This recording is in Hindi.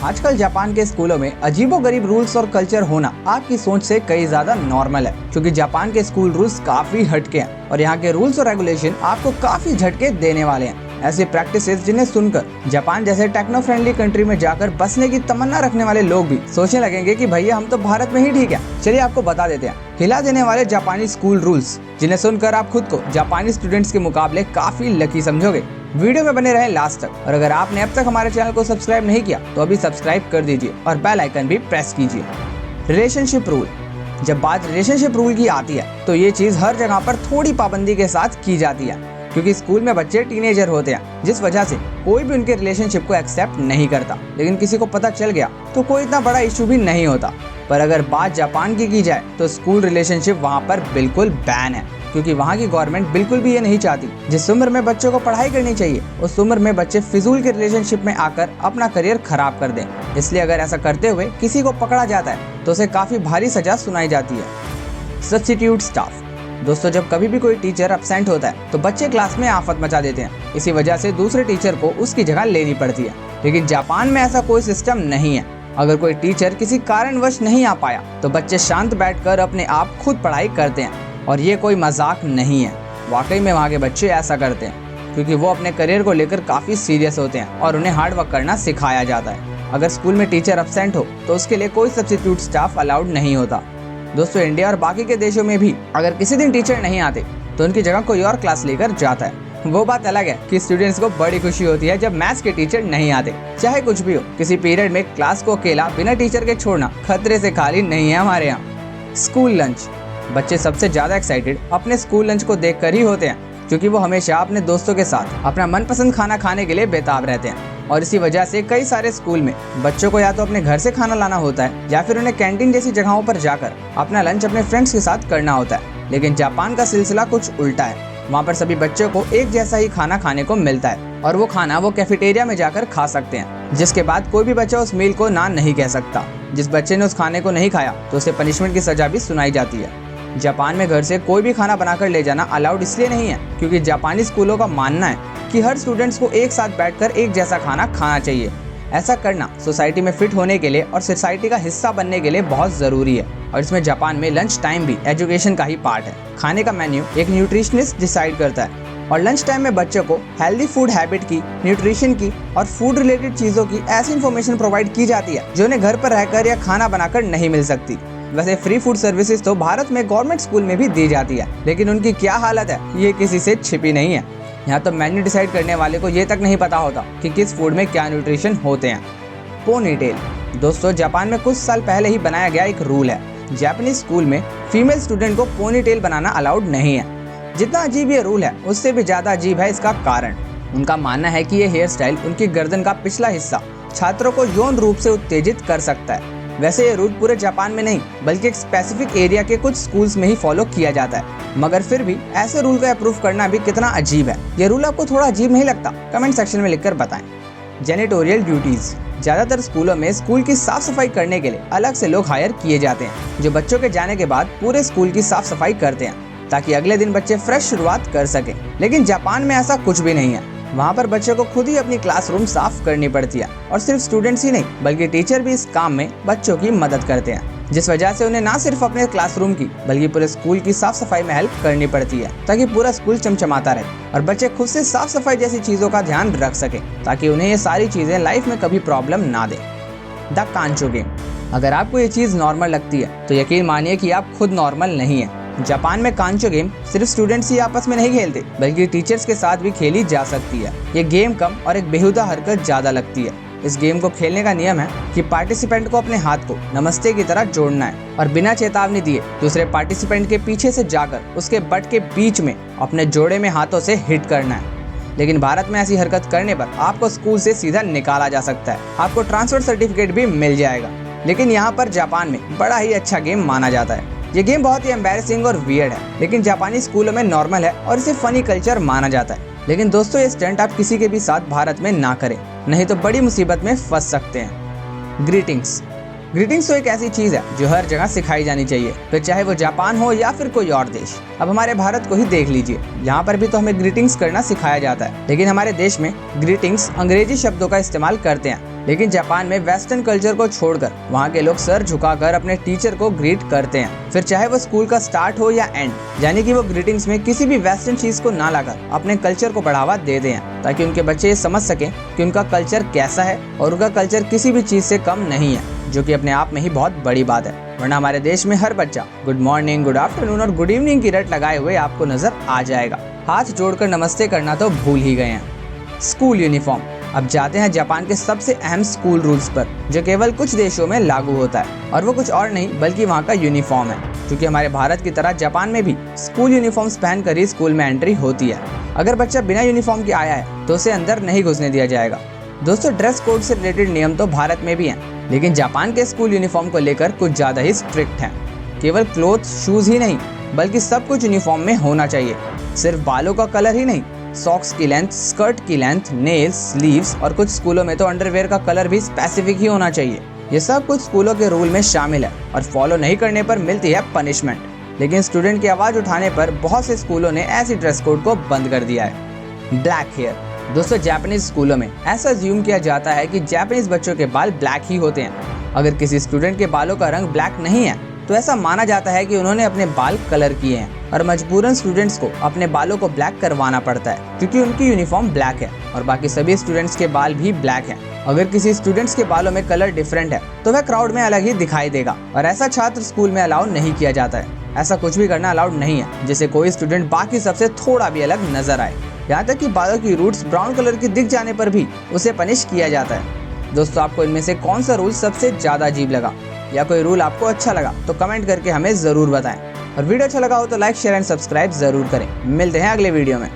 आजकल जापान के स्कूलों में अजीबोगरीब रूल्स और कल्चर होना आपकी सोच से कई ज्यादा नॉर्मल है, क्योंकि जापान के स्कूल रूल्स काफी हटके हैं और यहाँ के रूल्स और रेगुलेशन आपको काफी झटके देने वाले हैं। ऐसी प्रैक्टिसेस जिन्हें सुनकर जापान जैसे टेक्नो फ्रेंडली कंट्री में जाकर बसने की तमन्ना रखने वाले लोग भी सोचने लगेंगे कि भैया हम तो भारत में ही ठीक है। चलिए आपको बता देते हैं हिला देने वाले जापानी स्कूल रूल्स, जिन्हें सुनकर आप खुद को जापानी स्टूडेंट्स के मुकाबले काफी लकी समझोगे। वीडियो में बने रहें लास्ट तक, और अगर आपने अब तक हमारे चैनल को सब्सक्राइब नहीं किया तो अभी सब्सक्राइब कर दीजिए और बेल आइकन भी प्रेस कीजिए। Relationship rule. जब बात रिलेशनशिप रूल की आती है तो ये चीज हर जगह पर थोड़ी पाबंदी के साथ की जाती है, क्योंकि स्कूल में बच्चे टीनेजर होते हैं, जिस वजह से कोई भी उनके रिलेशनशिप को एक्सेप्ट नहीं करता। लेकिन किसी को पता चल गया तो कोई इतना बड़ा इशू भी नहीं होता। पर अगर बात जापान की जाए तो स्कूल रिलेशनशिप वहाँ पर बिल्कुल बैन है, क्योंकि वहाँ की गवर्नमेंट बिल्कुल भी ये नहीं चाहती जिस उम्र में बच्चों को पढ़ाई करनी चाहिए उस उम्र में बच्चे फिजूल के रिलेशनशिप में आकर अपना करियर खराब कर दें। इसलिए अगर ऐसा करते हुए किसी को पकड़ा जाता है तो उसे काफी भारी सजा सुनाई जाती है। Substitute staff. दोस्तों, जब कभी भी कोई टीचर एब्सेंट होता है तो बच्चे क्लास में आफत मचा देते हैं। इसी वजह से दूसरे टीचर को उसकी जगह लेनी पड़ती है। लेकिन जापान में ऐसा कोई सिस्टम नहीं है। अगर कोई टीचर किसी कारणवश नहीं आ पाया तो बच्चे शांत बैठकर अपने आप खुद पढ़ाई करते हैं, और ये कोई मजाक नहीं है। वाकई में वहाँ के बच्चे ऐसा करते हैं, क्योंकि वो अपने करियर को लेकर काफी सीरियस होते हैं और उन्हें हार्ड वर्क करना सिखाया जाता है। अगर स्कूल में टीचर एब्सेंट हो तो उसके लिए कोई सब्स्टिट्यूट स्टाफ अलाउड नहीं होता। दोस्तों, इंडिया और बाकी के देशों में भी अगर किसी दिन टीचर नहीं आते तो उनकी जगह कोई और क्लास लेकर जाता है। वो बात अलग है कि स्टूडेंट्स को बड़ी खुशी होती है जब मैथ्स के टीचर नहीं आते। चाहे कुछ भी हो, किसी पीरियड में क्लास को अकेला बिना टीचर के छोड़ना खतरे से खाली नहीं है हमारे यहाँ। School lunch. बच्चे सबसे ज्यादा एक्साइटेड अपने स्कूल लंच को देखकर ही होते हैं, क्योंकि वो हमेशा अपने दोस्तों के साथ अपना मनपसंद खाना खाने के लिए बेताब रहते हैं। और इसी वजह से कई सारे स्कूल में बच्चों को या तो अपने घर से खाना लाना होता है या फिर उन्हें कैंटीन जैसी जगहों पर जाकर अपना लंच अपने फ्रेंड्स के साथ करना होता है। लेकिन जापान का सिलसिला कुछ उल्टा है। वहाँ पर सभी बच्चों को एक जैसा ही खाना खाने को मिलता है, और वो खाना वो कैफेटेरिया में जाकर खा सकते हैं, जिसके बाद कोई भी बच्चा उस मील को ना नहीं कह सकता। जिस बच्चे ने उस खाने को नहीं खाया तो उसे पनिशमेंट की सजा भी सुनाई जाती है। जापान में घर से कोई भी खाना बनाकर ले जाना अलाउड इसलिए नहीं है क्योंकि जापानी स्कूलों का मानना है कि हर स्टूडेंट्स को एक साथ बैठकर एक जैसा खाना खाना चाहिए। ऐसा करना सोसाइटी में फिट होने के लिए और सोसाइटी का हिस्सा बनने के लिए बहुत जरूरी है। और इसमें जापान में लंच टाइम भी एजुकेशन का ही पार्ट है। खाने का मेन्यू एक न्यूट्रिशनिस्ट डिसाइड करता है, और लंच टाइम में बच्चों को हेल्दी फूड हैबिट की, न्यूट्रिशन की और फूड रिलेटेड चीजों की ऐसी इन्फॉर्मेशन प्रोवाइड की जाती है जो उन्हें घर पर रहकर या खाना बनाकर नहीं मिल सकती। वैसे फ्री फूड सर्विसेज तो भारत में गवर्नमेंट स्कूल में भी दी जाती है, लेकिन उनकी क्या हालत है ये किसी से छिपी नहीं है। यहाँ तो मेन्यू डिसाइड करने वाले को ये तक नहीं पता होता कि किस फूड में क्या न्यूट्रिशन होते हैं। पोनीटेल। दोस्तों, जापान में कुछ साल पहले ही बनाया गया एक रूल है। जापानीज स्कूल में फीमेल स्टूडेंट को पोनीटेल बनाना अलाउड नहीं है। जितना अजीब ये रूल है उससे भी ज्यादा अजीब है इसका कारण। उनका मानना है कि ये हेयर स्टाइल उनकी गर्दन का पिछला हिस्सा छात्रों को यौन रूप से उत्तेजित कर सकता है। वैसे ये रूल पूरे जापान में नहीं बल्कि एक स्पेसिफिक एरिया के कुछ स्कूल्स में ही फॉलो किया जाता है, मगर फिर भी ऐसे रूल को अप्रूव करना भी कितना अजीब है। ये रूल आपको थोड़ा अजीब नहीं लगता? कमेंट सेक्शन में लिखकर बताएं। जेनिटोरियल ड्यूटीज। ज्यादातर स्कूलों में स्कूल की साफ सफाई करने के लिए अलग से लोग हायर किए जाते हैं, जो बच्चों के जाने के बाद पूरे स्कूल की साफ सफाई करते हैं ताकि अगले दिन बच्चे फ्रेश शुरुआत कर सके। लेकिन जापान में ऐसा कुछ भी नहीं है। वहाँ पर बच्चों को खुद ही अपनी क्लासरूम साफ करनी पड़ती है, और सिर्फ स्टूडेंट्स ही नहीं बल्कि टीचर भी इस काम में बच्चों की मदद करते हैं, जिस वजह से उन्हें ना सिर्फ अपने क्लासरूम की बल्कि पूरे स्कूल की साफ सफाई में हेल्प करनी पड़ती है, ताकि पूरा स्कूल चमचमाता रहे और बच्चे खुद से साफ सफाई जैसी चीजों का ध्यान रख सके, ताकि उन्हें ये सारी चीजें लाइफ में कभी प्रॉब्लम ना दे। The कांचो game. अगर आपको ये चीज नॉर्मल लगती है तो यकीन मानिए कि आप खुद नॉर्मल नहीं है। जापान में कांचो गेम सिर्फ स्टूडेंट्स ही आपस में नहीं खेलते बल्कि टीचर्स के साथ भी खेली जा सकती है। ये गेम कम और एक बेहुदा हरकत ज्यादा लगती है। इस गेम को खेलने का नियम है कि पार्टिसिपेंट को अपने हाथ को नमस्ते की तरह जोड़ना है और बिना चेतावनी दिए दूसरे पार्टिसिपेंट के पीछे से जाकर उसके बट के बीच में अपने जोड़े में हाथों से हिट करना है। लेकिन भारत में ऐसी हरकत करने पर आपको स्कूल से सीधा निकाला जा सकता है। आपको ट्रांसफर सर्टिफिकेट भी मिल जाएगा। लेकिन यहाँ पर जापान में बड़ा ही अच्छा गेम माना जाता है। ये गेम बहुत ही एम्बैरेसिंग और वियर्ड है, लेकिन जापानी स्कूलों में नॉर्मल है और इसे फनी कल्चर माना जाता है। लेकिन दोस्तों, ये स्टंट आप किसी के भी साथ भारत में ना करें, नहीं तो बड़ी मुसीबत में फंस सकते हैं। ग्रीटिंग्स। ग्रीटिंग्स तो एक ऐसी चीज है जो हर जगह सिखाई जानी चाहिए, फिर चाहे वो जापान हो या फिर कोई और देश। अब हमारे भारत को ही देख लीजिए, यहाँ पर भी तो हमें ग्रीटिंग्स करना सिखाया जाता है, लेकिन हमारे देश में ग्रीटिंग्स अंग्रेजी शब्दों का इस्तेमाल करते हैं लेकिन जापान में वेस्टर्न कल्चर को छोड़कर वहाँ के लोग सर झुकाकर अपने टीचर को ग्रीट करते हैं, फिर चाहे वो स्कूल का स्टार्ट हो या एंड। यानी कि वो ग्रीटिंग्स में किसी भी वेस्टर्न चीज को ना लाकर अपने कल्चर को बढ़ावा देते हैं, ताकि उनके बच्चे ये समझ सकें कि उनका कल्चर कैसा है और उनका कल्चर किसी भी चीज से कम नहीं है, जो कि अपने आप में ही बहुत बड़ी बात है। वरना हमारे देश में हर बच्चा गुड मॉर्निंग, गुड आफ्टरनून और गुड इवनिंग की रट लगाए हुए आपको नजर आ जाएगा। हाथ जोड़कर नमस्ते करना तो भूल ही गए हैं। School uniform. अब जाते हैं जापान के सबसे अहम स्कूल रूल्स पर, जो केवल कुछ देशों में लागू होता है, और वो कुछ और नहीं बल्कि वहाँ का यूनिफॉर्म है। क्योंकि हमारे भारत की तरह जापान में भी स्कूल यूनिफॉर्म्स पहनकर ही स्कूल में एंट्री होती है। अगर बच्चा बिना यूनिफॉर्म के आया है तो उसे अंदर नहीं घुसने दिया जाएगा। दोस्तों, ड्रेस कोड से रिलेटेड नियम तो भारत में भी हैं, लेकिन जापान के स्कूल यूनिफॉर्म को लेकर कुछ ज्यादा ही स्ट्रिक्ट हैं। केवल क्लोथ, शूज ही नहीं बल्कि सब कुछ यूनिफॉर्म में होना चाहिए। सिर्फ बालों का कलर ही नहीं, सॉक्स की लेंथ, स्कर्ट की लेंथ, नेल्स, स्लीव्स और कुछ स्कूलों में तो अंडरवेयर का कलर भी स्पेसिफिक ही होना चाहिए। ये सब कुछ स्कूलों के रूल में शामिल है और फॉलो नहीं करने पर मिलती है पनिशमेंट। लेकिन स्टूडेंट की आवाज उठाने पर बहुत से स्कूलों ने ऐसी ड्रेस कोड को बंद कर दिया है। Black hair. दोस्तों, जापानीज स्कूलों में ऐसा अज्यूम किया जाता है कि जापानीज बच्चों के बाल ब्लैक ही होते हैं। अगर किसी स्टूडेंट के बालों का रंग ब्लैक नहीं है तो ऐसा माना जाता है कि उन्होंने अपने बाल कलर किए हैं, और मजबूरन स्टूडेंट्स को अपने बालों को ब्लैक करवाना पड़ता है क्योंकि उनकी यूनिफॉर्म ब्लैक है और बाकी सभी स्टूडेंट्स के बाल भी ब्लैक हैं। अगर किसी स्टूडेंट्स के बालों में कलर डिफरेंट है तो वह क्राउड में अलग ही दिखाई देगा, और ऐसा छात्र स्कूल में अलाउ नहीं किया जाता है। ऐसा कुछ भी करना अलाउड नहीं है जिससे कोई स्टूडेंट बाकी सबसे थोड़ा भी अलग नजर आए। यहाँ तक कि बालों की रूट्स ब्राउन कलर की दिख जाने पर भी उसे पनिश किया जाता है। दोस्तों, आपको इनमें से कौन सा रूल सबसे ज्यादा अजीब लगा, या कोई रूल आपको अच्छा लगा तो कमेंट करके हमें जरूर बताएं। और वीडियो अच्छा लगा हो तो लाइक, शेयर एंड सब्सक्राइब जरूर करें। मिलते हैं अगले वीडियो में।